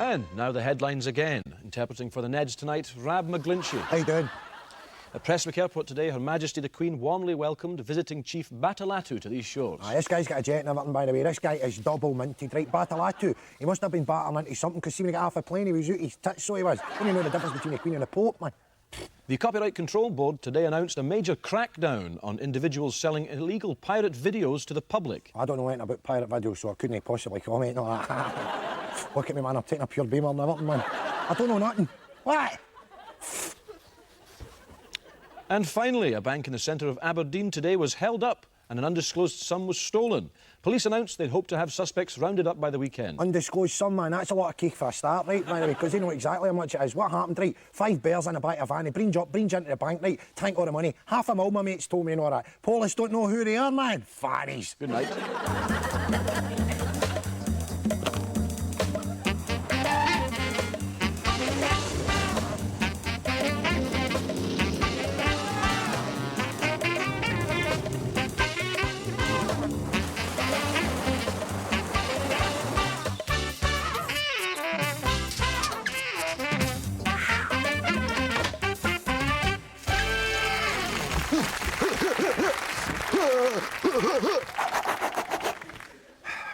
And now the headlines again. Interpreting for the Neds tonight, Rab McGlinchey. How you doing? At Prestwick Airport today, Her Majesty the Queen warmly welcomed visiting Chief Batalatu to these shores. This guy's got a jet and everything, by the way. This guy is double minted, right? Batalatu. He must have been battering into something, because see, when he got off a plane, he was out his tits, so he was. Don't you know the difference between the Queen and the Pope, man? The Copyright Control Board today announced a major crackdown on individuals selling illegal pirate videos to the public. I don't know anything about pirate videos, so I couldn't possibly comment on that. Look at me, man, I'm taking a pure beamer and everything, man. I don't know nothing. What? And finally, a bank in the centre of Aberdeen today was held up and an undisclosed sum was stolen. Police announced they'd hope to have suspects rounded up by the weekend. Undisclosed sum, man, that's a lot of cake for a start, right, by the way, because they know exactly how much it is. What happened, right? 5 bears in the back of a van, he brings into the bank, right, tank all the money. Half a mil, my mates told me and all that. Police don't know who they are, man. Fannies. Good night.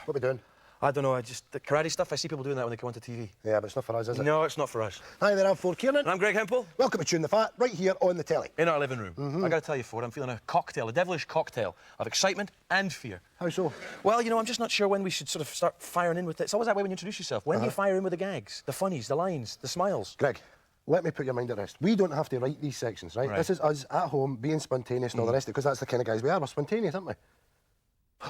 What are we doing? I don't know, the karate stuff, I see people doing that when they come onto TV. Yeah, but it's not for us, is it? No, it's not for us. Hi there, I'm Ford Kiernan. And I'm Greg Hempel. Welcome to Chewin the Fat, right here on the telly. In our living room. I got to tell you, Ford, I'm feeling a cocktail, a devilish cocktail of excitement and fear. How so? Well, you know, I'm just not sure when we should sort of start firing in with it. It's always that way when you introduce yourself. When do you fire in with the gags, the funnies, the lines, the smiles? Greg, let me put your mind at rest. We don't have to write these sections, right? This is us at home being spontaneous and all the rest of it, because that's the kind of guys we are. We're spontaneous, aren't we?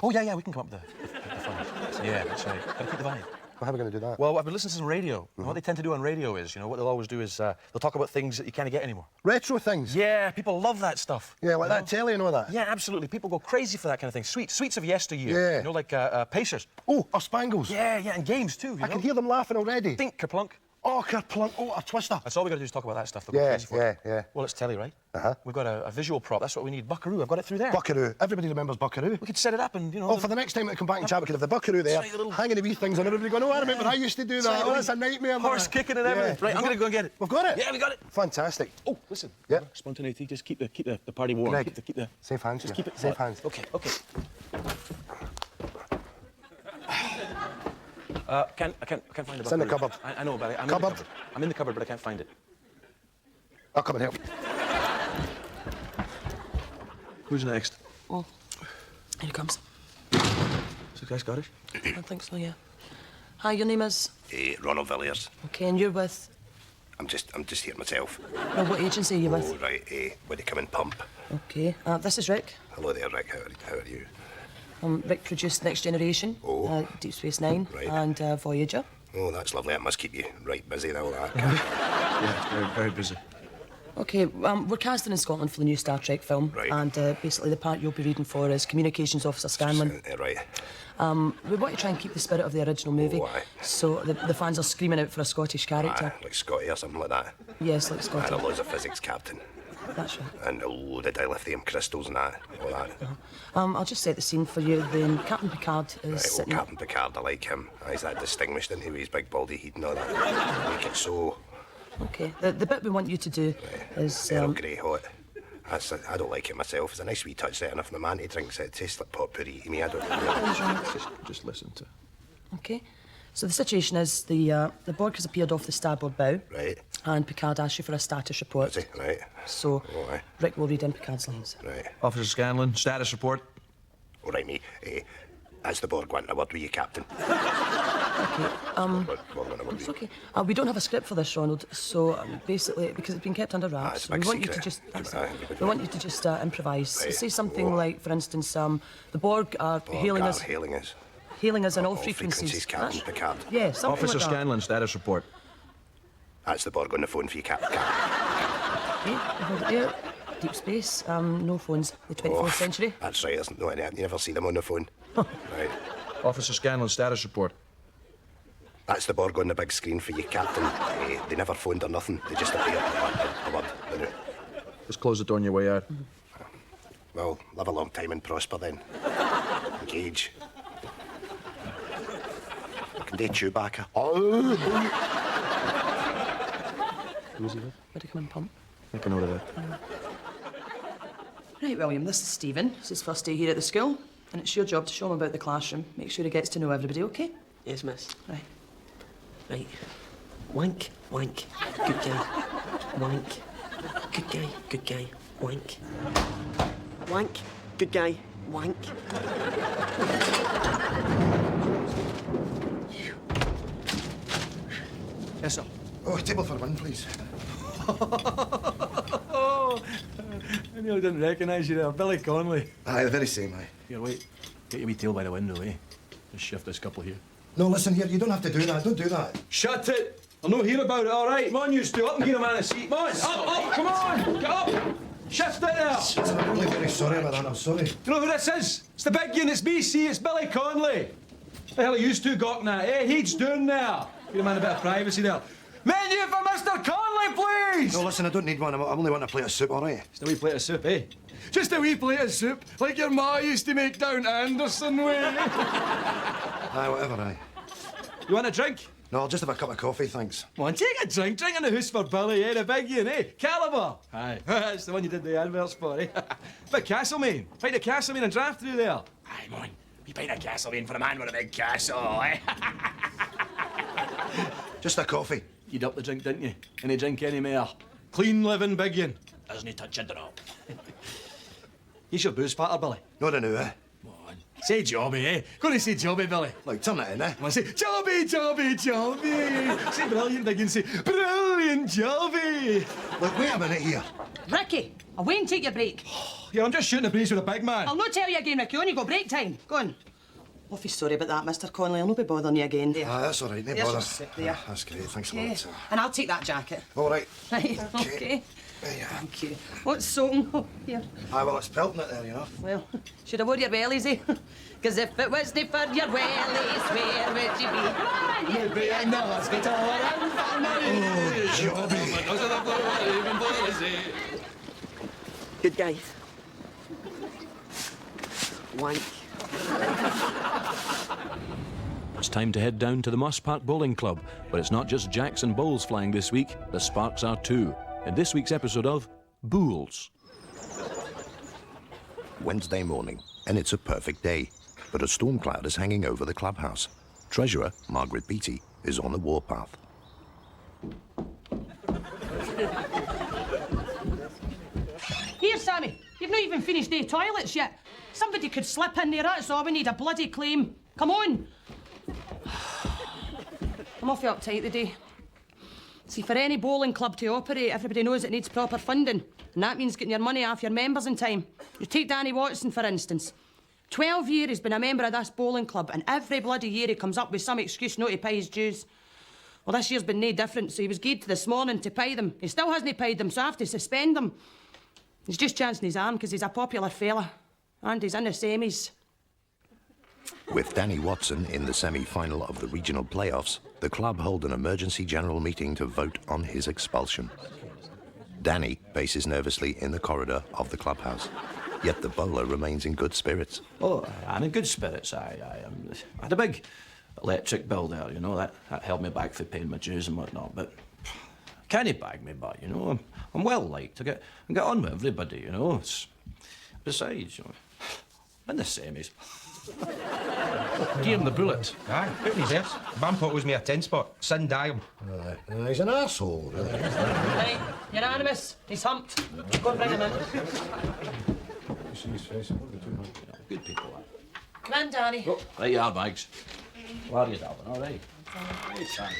Oh, yeah, we can come up with the funnies. Yeah, that's right. Got to keep the vibe. Well, how are we going to do that? Well, I've been listening to some radio. And what they tend to do on radio is, you know, what they'll always do is they'll talk about things that you can't get anymore. Retro things? Yeah, people love that stuff. Yeah, like that telly and all that? Yeah, absolutely. People go crazy for that kind of thing. Sweets of yesteryear. Yeah. You know, like Pacers. Oh, or Spangles. Yeah, and games too. I can hear them laughing already. Think Kerplunk. Oh, Kerplunk. Oh, a Twister. That's all we got to do is talk about that stuff. They'll go crazy for. Yeah. Well, it's telly, right? We've got a visual prop. That's what we need. Buckaroo. I've got it through there. Buckaroo. Everybody remembers Buckaroo. We could set it up and, you know... Oh, for the next time that I come back and chat, we could have the Buckaroo there, hanging the wee things on everybody going, oh, I remember I used to do that. Oh, that's a nightmare, man. Horse kicking and everything. Right, I'm going to go and get it. We've got it? Yeah, we got it. Fantastic. Oh, listen. Yeah. Spontaneity. Just keep the party warm. Greg, keep the... safe hands. Just keep it... Safe hands. Okay. I can't find the Buckaroo. It's in the cupboard. I know, but I'm Cupboard? in the cupboard. I'm in the cupboard, but I can't find it. I'll come and help. Who's next? Oh, here he comes. Is the guy Scottish? I think so, yeah. Hi, your name is? Ronald Villiers. Okay, and you're with? I'm just here myself. Well, what agency are you with? Oh, right, when they come in pump. Okay, this is Rick. Hello there, Rick, how are you? Rick produced Next Generation, Deep Space Nine, and Voyager. Oh, that's lovely. That must keep you right busy and all that. Yeah, it's very, very busy. Okay, we're casting in Scotland for the new Star Trek film. Right. And basically the part you'll be reading for is Communications Officer Scanlon. Right. We want to try and keep the spirit of the original movie. Oh, aye. So the fans are screaming out for a Scottish character. Like Scotty or something like that. Yes, like Scotty. And a loads of physics captain. That's right. And a load of dilithium crystals and that, all that. I'll just set the scene for you. Then Captain Picard is Right, sitting... Captain Picard, I like him. He's that distinguished, isn't he, with his big baldy head and all that. Make it so... Okay, the bit we want you to do is... Earl Grey hot. I don't like it myself. It's a nice wee touch there, and if my man drinks it, it tastes like potpourri to me. I don't... Just listen to... Okay. So the situation is the Borg has appeared off the starboard bow. Right. And Picard asks you for a status report. Is he? Right. So Oh, aye. Rick will read in Picard's lines. Right. Officer Scanlon, status report. All right, me. As the Borg wanting a word with you, Captain. It's okay. We don't have a script for this, Ronald. So basically, because it's been kept under wraps, it's a big we want you to secret. just We want you to just improvise. Right. Say something like, for instance, the Borg are hailing us in all frequencies. Captain Picard. Yeah, something Officer like that. Scanlon, status report. That's the Borg on the phone for you, Captain. Okay, hold it there. Deep space, no phones. The 24th century. That's right, isn't no, you never see them on the phone. Right. Officer Scanlon, status report. That's the Borg on the big screen for you, Captain. They never phoned or nothing. They just appeared. A word. Just close the door on your way out. Well, live a long time and prosper then. Engage. I can do Chewbacca. Oh. Who's he with? Where'd he come in, pump? I can order that. Right, William, this is Stephen. It's his first day here at the school, and it's your job to show him about the classroom. Make sure he gets to know everybody, OK? Yes, miss. Right. Right. Wank, wank. Good guy. Wank. Good guy, good guy. Wank. Wank. Good guy. Wank. Yes, sir. Oh, table for one, please. Oh, I nearly didn't recognise you there. Billy Connolly. Aye, the very same, aye. Here, wait. Get your wee tail by the window, eh? Just shift this couple here. No, listen here, you don't have to do that. Don't do that. Shut it! I'll not hear about it, all right? Come on, you two. Up and give a man a seat. Come on, up, come on! Get up! Shift it there! Listen, I'm really very sorry about that, I'm sorry. Do you know who this is? It's the big one, it's me, see, it's Billy Connolly. The hell are you two gawking at, eh? He's doing there. Give a man a bit of privacy there. Menu for Mr. Connolly, please! No, listen, I don't need one. I only want a plate of soup, all right? Just a wee plate of soup, eh? Just a wee plate of soup, like your ma used to make down Anderson way. Aye, whatever, aye. You want a drink? No, I'll just have a cup of coffee, thanks. Come on, take a drink. Drink in the house for Billy, eh? The big one, eh? Calibre. Aye, that's the one you did the adverts for, eh? Bit Castlemaine. Pint of Castlemaine and draft through there. Aye, man. We pint of Castlemaine for a man with a big castle, eh? Just a coffee. You'd up the drink, didn't you? Any drink any more. Clean living big one. Doesn't touch it at all. He's your booze patter, Billy. Not a new, eh? Come on. Say Jobby, eh? Go to say Jobby, Billy. Like, turn it in, eh? Come on, say Jobby, Jobby, Jobby. Say brilliant big and say brilliant Jobby. Look, wait a minute here. Ricky, away and take your break. Yeah, I'm just shooting the breeze with a big man. I'll not tell you again, Ricky. Only got break time. Go on. Awfully sorry about that, Mr. Connolly. I'll not be bothering you again. There. Ah, that's all right, no There's bother. your soup there. That's great, thanks a Okay. lot. And I'll take that jacket. All right. Right, okay. There you are. Thank you. What's soaking? Oh, here. Aye, well, it's pelting it there, you know. Well, should have wore your wellies, eh? Because if it wasn't for your wellies, where would you be? Come on, You'd be in the hospital and Good guy. Wank. It's time to head down to the Moss Park Bowling Club, but it's not just jacks and bowls flying this week, the sparks are too. In this week's episode of Bools. Wednesday morning, and it's a perfect day. But a storm cloud is hanging over the clubhouse. Treasurer, Margaret Beattie, is on the warpath. Here, Sammy. You've not even finished the toilets yet. Somebody could slip in there, that's all. We need a bloody claim. Come on. I'm awfully uptight today. See, for any bowling club to operate, everybody knows it needs proper funding. And that means getting your money off your members in time. You take Danny Watson, for instance. 12 years he's been a member of this bowling club, and every bloody year he comes up with some excuse not to pay his dues. Well, this year's been no different, so he was geared to this morning to pay them. He still hasn't paid them, so I have to suspend him. He's just chancing his arm because he's a popular fella. And he's in the semis. With Danny Watson in the semi-final of the regional playoffs, the club hold an emergency general meeting to vote on his expulsion. Danny paces nervously in the corridor of the clubhouse, yet the bowler remains in good spirits. Oh, I'm in good spirits. I had a big electric bill there, you know, that held me back for paying my dues and whatnot, but can't he bag me back, you know? I'm well liked. I get on with everybody, you know. Besides, you know, I'm in the semis. Gearing the bullet. Aye, put me there. Bampot owes me a 10 spot. Sin dial. He's an arsehole, really. Right, unanimous. He's humped. Go and bring him in. Good people, that. Come in, Danny. Oh, right you are, Bags. Where are you, darling? All right. Right, son.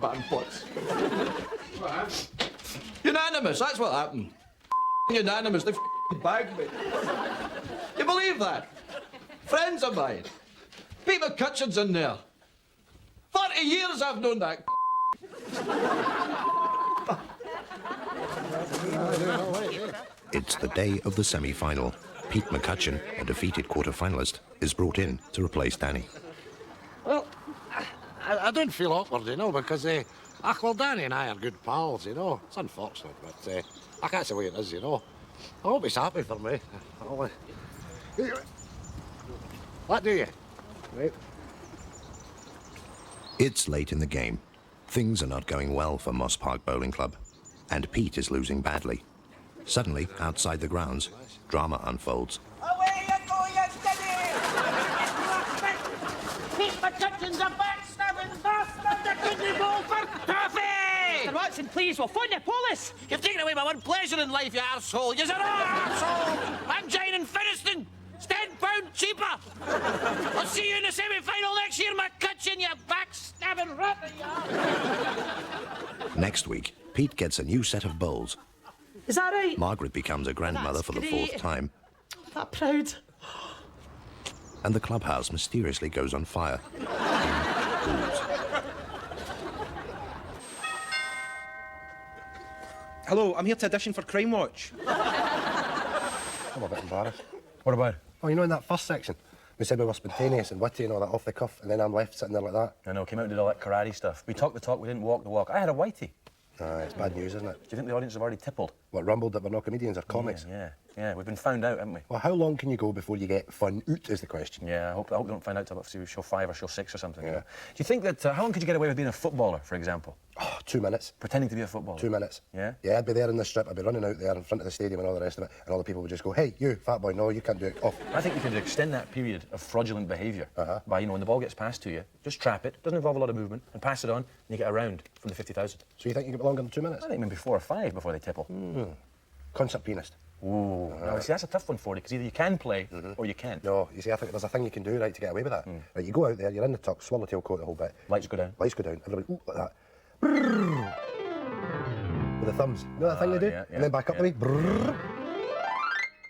Bandpots. Unanimous, that's what happened. Unanimous, they bagged me. You believe that? Friends of mine. Pete McCutcheon's in there. 40 years I've known that. It's the day of the semi-final. Pete McCutcheon, a defeated quarter-finalist, is brought in to replace Danny. Well, I don't feel awkward, you know, because, well, Danny and I are good pals, you know. It's unfortunate, but that's the way it is, you know. I hope he's happy for me. What do you? Right. It's late in the game. Things are not going well for Moss Park Bowling Club, and Pete is losing badly. Suddenly, outside the grounds, drama unfolds. Away you go, you steady! Pete McCutcheon's a backstabbing bastard that couldn't bowl for toffee! Mr. Watson, please, we'll phone the police. You've taken away my one pleasure in life, you arsehole. You're an arsehole. I'm Jane Finiston. £10 cheaper. I'll see you in the semi-final next year, McCutcheon, you backstabbing rat. Next week, Pete gets a new set of bowls. Is that right? Margaret becomes a grandmother That's for the great. 4th time, That proud. and the clubhouse mysteriously goes on fire. In pools. Hello, I'm here to audition for Crime Watch. I'm a bit embarrassed. What about? Oh, you know, in that first section, we said we were spontaneous and witty and all that off the cuff, and then I'm left sitting there like that. I know, came out and did all that karate stuff. We talked the talk, we didn't walk the walk. I had a whitey. It's bad news, isn't it? Do you think the audience have already tippled? What, rumbled that we're not comedians or comics? Yeah. We've been found out, haven't we? Well, how long can you go before you get fun out, is the question. Yeah, I hope they don't find out till about show 5 or show 6 or something. Yeah. You know? Do you think that, how long could you get away with being a footballer, for example? Oh, 2 minutes. Pretending to be a footballer? 2 minutes. Yeah? Yeah, I'd be there in the strip, I'd be running out there in front of the stadium and all the rest of it, and all the people would just go, hey, you, fat boy, no, you can't do it. Off. I think you could extend that period of fraudulent behaviour by, when the ball gets passed to you, just trap it, doesn't involve a lot of movement, and pass it on, and you get a round from the 50,000. So you think you get longer than 2 minutes? I think maybe 4 or 5 before they tipple. Concert pianist. Ooh. Now, see, that's a tough one for you, because either you can play or you can't. No, you see, I think there's a thing you can do, right, to get away with that. Right, you go out there, you're in the tux, swallowtail coat the whole bit. Lights go down. Lights go down, everybody, ooh, like that. Brrr. With the thumbs. You know that thing they do? Yeah, And then back up the way. Brrr.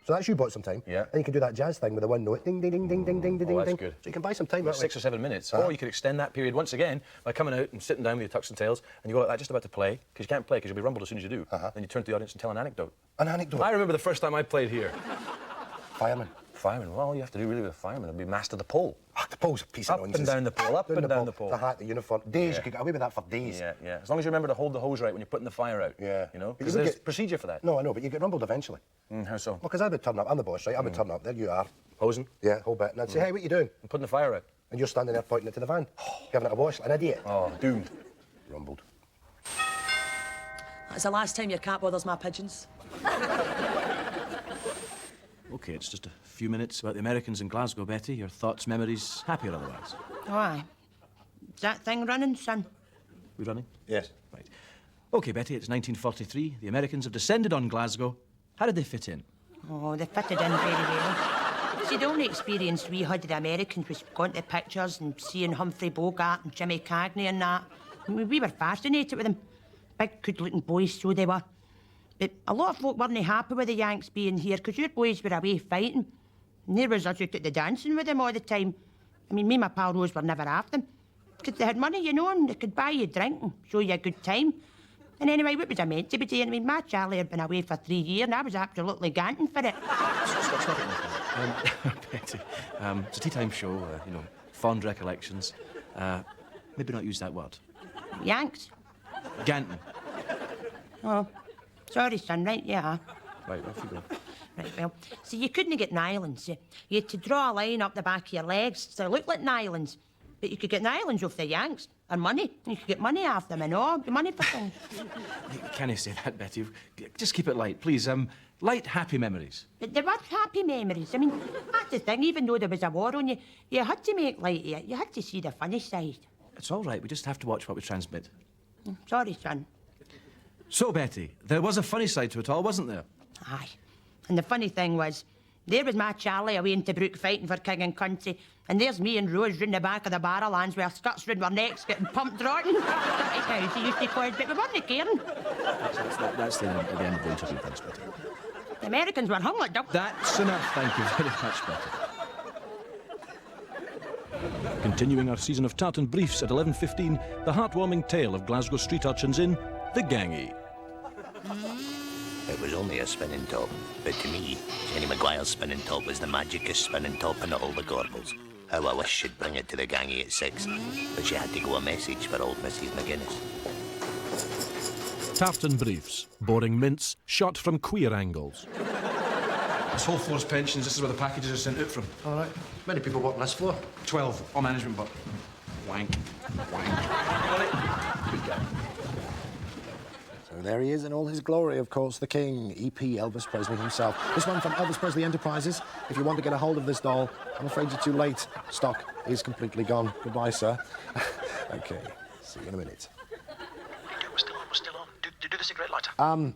So that's you bought some time. Yeah. And you can do that jazz thing with the one note. Ding, ding, ding, ding, ding, ding, ding, that's ding. good. So you can buy some time that way. 6 or 7 minutes. Or you could extend that period once again by coming out and sitting down with your tucks and tails, and you go like that just about to play, because you can't play because you'll be rumbled as soon as you do. Then you turn to the audience and tell an anecdote. An anecdote. I remember the first time I played here. Fireman. Fireman. Well, all you have to do really with a fireman would be master the pole. The pole's a piece of Up and nonsense. down the pole, up and down the pole. The hat, the uniform. Days, you could get away with that for days. Yeah. As long as you remember to hold the hose right when you're putting the fire out. Yeah. You know, But because you would there's get- procedure for that. No, I know, but you get rumbled eventually. How so? Well, because I would turn up, I'm the boss, right? I would turn up, there you are. Hosing Yeah, whole bit. And I'd say, hey, what you doing? and putting the fire out. And you're standing there pointing it to the van, giving it a wash, like an idiot. Oh, doomed. Rumbled. That's the last time your cat bothers my pigeons. OK, it's just a few minutes about the Americans in Glasgow, Betty. Your thoughts, memories, happy or otherwise? Oh, aye. Is that thing running, son? We running? Yes. Right. OK, Betty, it's 1943. The Americans have descended on Glasgow. How did they fit in? Oh, they fitted in very well. See, the only experience we had of the Americans was going to pictures and seeing Humphrey Bogart and Jimmy Cagney and that. I mean, we were fascinated with them. Big, good-looking boys, so they were. But a lot of folk weren't happy with the Yanks being here, because your boys were away fighting. And there was us out at the dancing with them all the time. I mean, me and my pal Rose were never after them. Because they had money, you know, and they could buy you drink and show you a good time. And anyway, what was I meant to be doing? I mean, my Charlie had been away for 3 years, and I was absolutely ganting for it. Betty, it's a tea-time show, you know, fond recollections. Maybe not use that word. Yanks? Ganton. Oh, sorry, son, right, yeah. Right, off you go. Right, well, see, you couldn't get nylons. You had to draw a line up the back of your legs so they looked like nylons. But you could get nylons off the Yanks, and money. You could get money off them and all, money for things. Can I say that, Betty? Just keep it light, please. Light, happy memories. But there were happy memories. I mean, that's the thing, even though there was a war on you, you had to make light of it. You had to see the funny side. It's all right, we just have to watch what we transmit. Sorry, son. So, Betty, there was a funny side to it all, wasn't there? Aye. And the funny thing was, there was my Charlie away in Tobruk fighting for king and country, and there's me and Rose round the back of the barrowlands with our skirts round our necks getting pumped rotten. That's how she used to call it, but we weren't caring. That's the end of the interview, thanks, Betty. The Americans were hung like ducks. That's enough, thank you very much, Betty. Continuing our season of tartan briefs at 11:15, the heartwarming tale of Glasgow street urchins in The Gangy. It was only a spinning top, but to me, Jenny Maguire's spinning top was the magicest spinning top in all the Gorbals. How I wish she'd bring it to the Gangy at 6, but she had to go a message for old Mrs. McGuinness. Tartan briefs, boring mints, shot from queer angles. This whole floor's pensions, this is where the packages are sent out from. All right. Many people work on this floor? 12, all management, but Wank. So there he is in all his glory, of course, the king, EP Elvis Presley himself. This one from Elvis Presley Enterprises. If you want to get a hold of this doll, I'm afraid you're too late. Stock is completely gone. Goodbye, sir. OK, see you in a minute. We're still on. Do the cigarette lighter.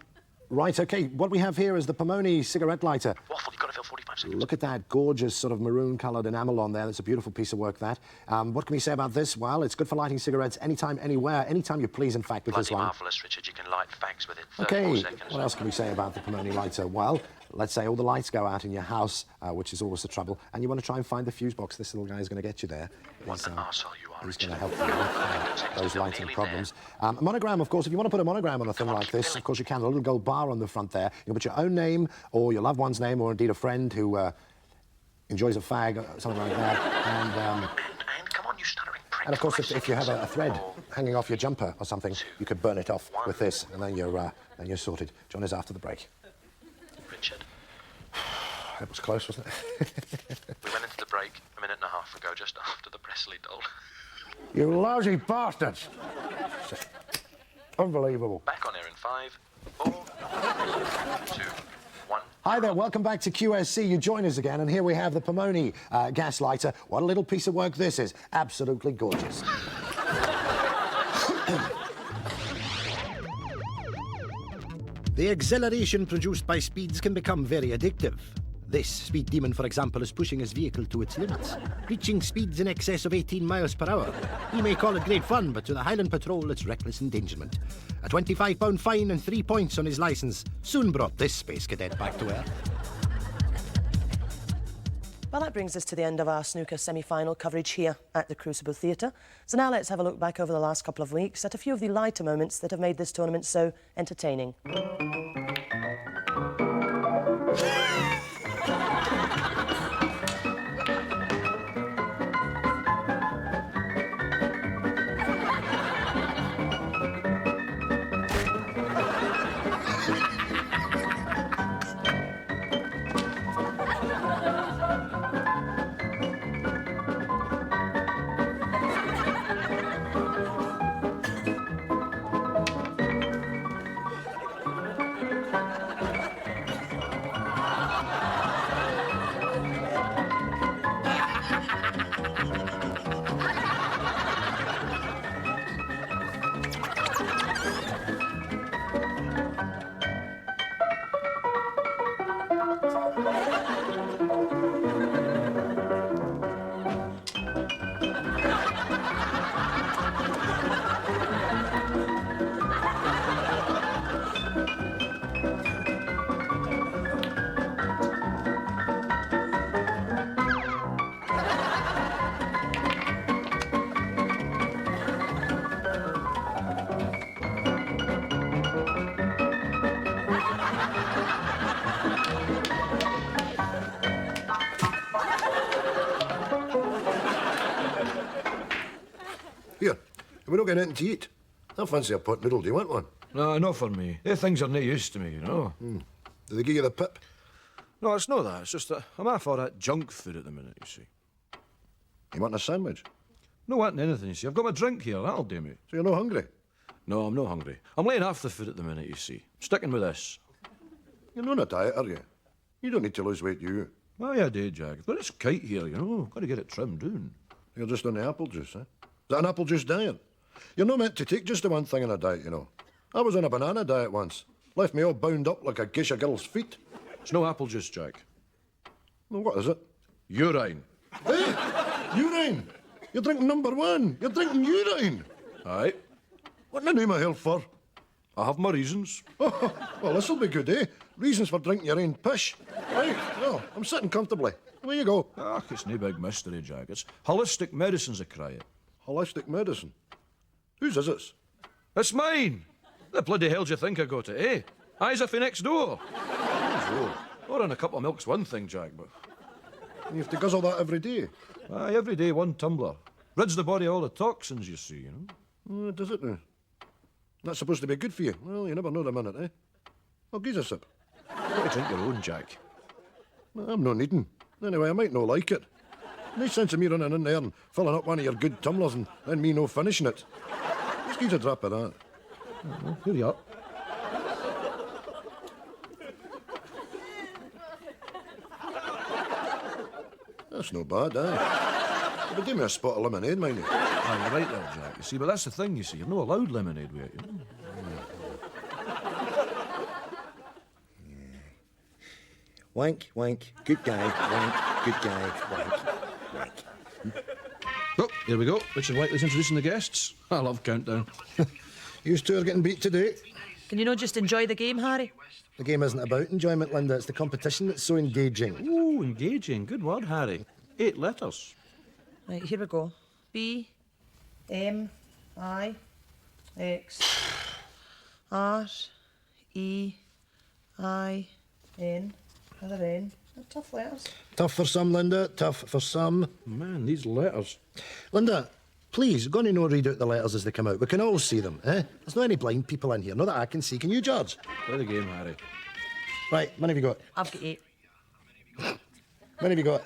Right, OK, what we have here is the Pomone cigarette lighter. Waffle, you've got to fill 45 seconds. Look at that gorgeous sort of maroon-coloured enamel on there. That's a beautiful piece of work, that. What can we say about this? Well, it's good for lighting cigarettes anytime, anywhere, anytime you please, in fact, with this one. Marvellous, Richard. You can light fags with it. OK, what else can we say about the Pomone lighter? Well, let's say all the lights go out in your house, which is always the trouble, and you want to try and find the fuse box. This little guy is going to get you there. What an arsehole you are, He's Richard. going to help you with those lighting problems. A monogram, of course, if you want to put a monogram on a thing like this, of course you can. A little gold bar on the front there. You can put your own name or your loved one's name or indeed a friend who enjoys a fag or something like that. And come on, you stuttering prick. And of course, if you have a thread hanging off your jumper or something, you could burn it off with this, and then you're sorted. John is after the break. Richard, That was close, wasn't it? we went into the break a minute and a half ago, just after the Presley doll. You lousy bastards! Unbelievable. Back on air in 5, 4, 2, 1. Hi there, welcome back to QSC. You join us again, and here we have the Pomone gas lighter. What a little piece of work this is. Absolutely gorgeous. The exhilaration produced by speeds can become very addictive. This speed demon, for example, is pushing his vehicle to its limits, reaching speeds in excess of 18 miles per hour. He may call it great fun, but to the Highland Patrol, it's reckless endangerment. A £25 fine and 3 points on his licence soon brought this space cadet back to earth. Well, that brings us to the end of our snooker semi-final coverage here at the Crucible Theatre. So now let's have a look back over the last couple of weeks at a few of the lighter moments that have made this tournament so entertaining. Here, we're not getting anything to eat. I fancy a pot noodle. Do you want one? No, not for me. They things are no use to me, you know. Do they give you the pip? No, it's not that. It's just that I'm after that junk food at the minute, you see. You want a sandwich? No wanting anything, you see. I've got my drink here, that'll do me. So you're not hungry? No, I'm not hungry. I'm laying off the food at the minute, you see. I'm sticking with this. You're not on a diet, are you? You don't need to lose weight, you. Oh, yeah, I do, Jack. But it's kite here, you know. Got to get it trimmed down. You're just on the apple juice, eh? Is that an apple juice diet? You're not meant to take just the one thing in a diet, you know. I was on a banana diet once. Left me all bound up like a geisha girl's feet. It's no apple juice, Jack. Well, what is it? Urine. Hey! Urine! You're drinking number one. You're drinking urine. Aye. What in the name of hell for? I have my reasons. Oh, well, this'll be good, eh? Reasons for drinking your own pish. Right, well, I'm sitting comfortably. Away you go. Ah, it's no big mystery, Jack. It's holistic medicine's a cry it. Holistic medicine. Whose is this? It's mine. The bloody hell do you think I got it, eh? Eyes if next door. Or in a cup of milk's one thing, Jack, but... You have to guzzle that every day. Aye, every day one tumbler. Rids the body of all the toxins, you see, you know. Does it now? That's supposed to be good for you. Well, you never know the minute, eh? Well, give us a sip. You got to drink your own, Jack. Well, I'm not needing. Anyway, I might not like it. No sense of me running in there and filling up one of your good tumblers and then me no finishing it. Just give us a drop of that. Well, here you are. That's no bad, eh? But give me a spot of lemonade, mind you. Aye, you're right there, Jack. You see, but that's the thing, you see. You're not allowed lemonade with it, you know. Wank, wank, good guy, wank, good guy, wank, wank. Oh, here we go. Richard Whiteley's introducing the guests. I love Countdown. You two are getting beat today. Can you not just enjoy the game, Harry? The game isn't about enjoyment, Linda. It's the competition that's so engaging. Ooh, engaging. Good word, Harry. 8 letters. Right, here we go. B, M, I, X, R, E, I, N. Another N. They're tough letters. Tough for some, Linda. Tough for some. Man, these letters. Linda, please, go on no read out the letters as they come out. We can all see them, eh? There's not any blind people in here. Not that I can see. Can you, George? Play the game, Harry. Right, how many have you got? I've got 8. How many have you got?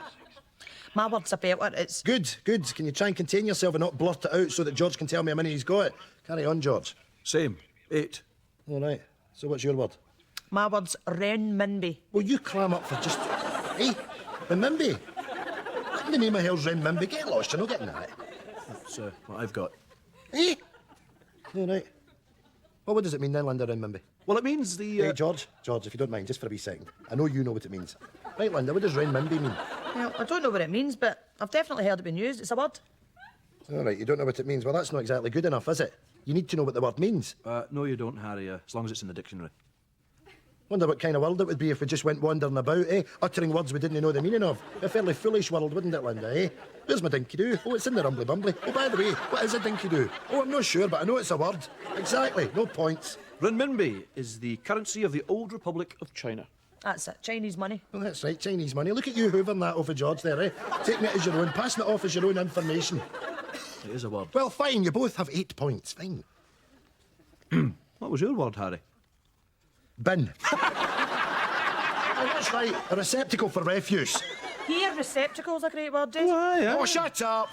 My word's a better. It's Good, good. Can you try and contain yourself and not blurt it out so that George can tell me how many he's got? Carry on, George. Same. 8. All right. So what's your word? my word's renminbi. Well, you clam up for just... Hey, renminbi? What in the name of hell's renminbi? Get lost, you're not getting that. That's what I've got. Hey? All right. Well, what does it mean then, Linda, renminbi? Well, it means the... Hey, George, if you don't mind, just for a wee second. I know you know what it means. Right, Linda, what does renminbi mean? Well, I don't know what it means, but I've definitely heard it being used. It's a word. All right, you don't know what it means. Well, that's not exactly good enough, is it? You need to know what the word means. No, you don't, Harry, as long as it's in the dictionary. Wonder what kind of world it would be if we just went wandering about, eh? Uttering words we didn't know the meaning of. A fairly foolish world, wouldn't it, Linda, eh? Where's my dinky-doo? Oh, it's in the rumbly-bumbly. Oh, by the way, what is a dinky-doo? Oh, I'm not sure, but I know it's a word. Exactly, no points. Renminbi is the currency of the old Republic of China. That's it, Chinese money. Well, that's right, Chinese money. Look at you hoovering that off of George there, eh? Taking it as your own, passing it off as your own information. It is a word. Well, fine, you both have 8 points, fine. What was your word, Harry? Bin. Oh, that's right, a receptacle for refuse. Here, receptacle's a great word, eh? Oh, shut up!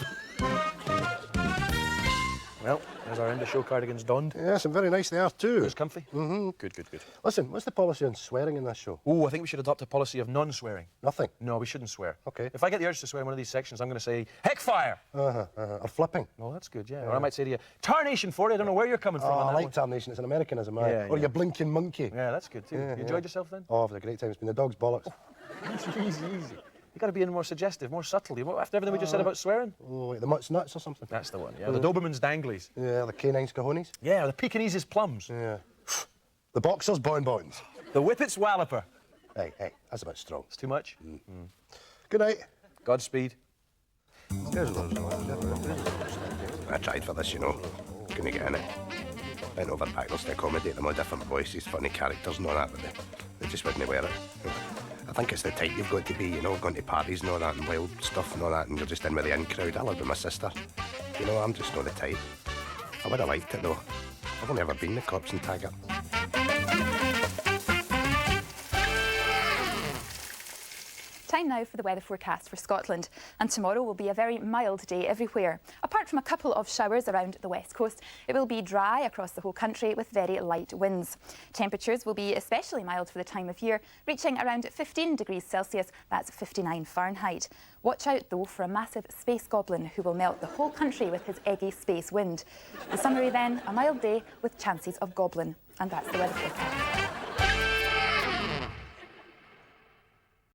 Well, there's our end of show cardigans donned. Yes, and very nice they are too. It's comfy? Mm-hmm. Good, good, good. Listen, what's the policy on swearing in this show? Oh, I think we should adopt a policy of non-swearing. Nothing. No, we shouldn't swear. Okay. If I get the urge to swear in one of these sections, I'm going to say, heck fire! Or flipping. Well, that's good, yeah. Or I might say to you, tarnation for it. I don't know where you're coming from Oh, on I that like one. tarnation. It's an Americanism, aye. Yeah, Or yeah. you blinking monkey. Yeah, that's good too. Yeah, You enjoyed yourself then? Oh, I've had a great time. It's been the dog's bollocks. Easy, easy. You got to be in more suggestive, more subtle. After everything we just said about swearing. Oh, like the mutt's nuts or something. That's the one, yeah. The Doberman's danglies. Yeah, the canine's cojones. Yeah, the Pekingese's plums. Yeah. The boxer's bonbons. The whippet's walloper. Hey, that's a bit strong. It's too much? Good night. Godspeed. I tried for this, you know. Couldn't get in it. Went over backwards to accommodate them all different voices, funny characters and all that, but they just wouldn't wear it. I think it's the type you've got to be, you know, going to parties and all that and wild stuff and all that, and you're just in with the in crowd. I live with my sister. You know, I'm just not the type. I would have liked it though. I've only ever been the Corpse and Taggart. Time now for the weather forecast for Scotland, and tomorrow will be a very mild day everywhere. Apart from a couple of showers around the west coast, it will be dry across the whole country with very light winds. Temperatures will be especially mild for the time of year, reaching around 15 degrees Celsius, that's 59 Fahrenheit. Watch out though for a massive space goblin who will melt the whole country with his eggy space wind. The summary then, a mild day with chances of goblin. And that's the weather forecast.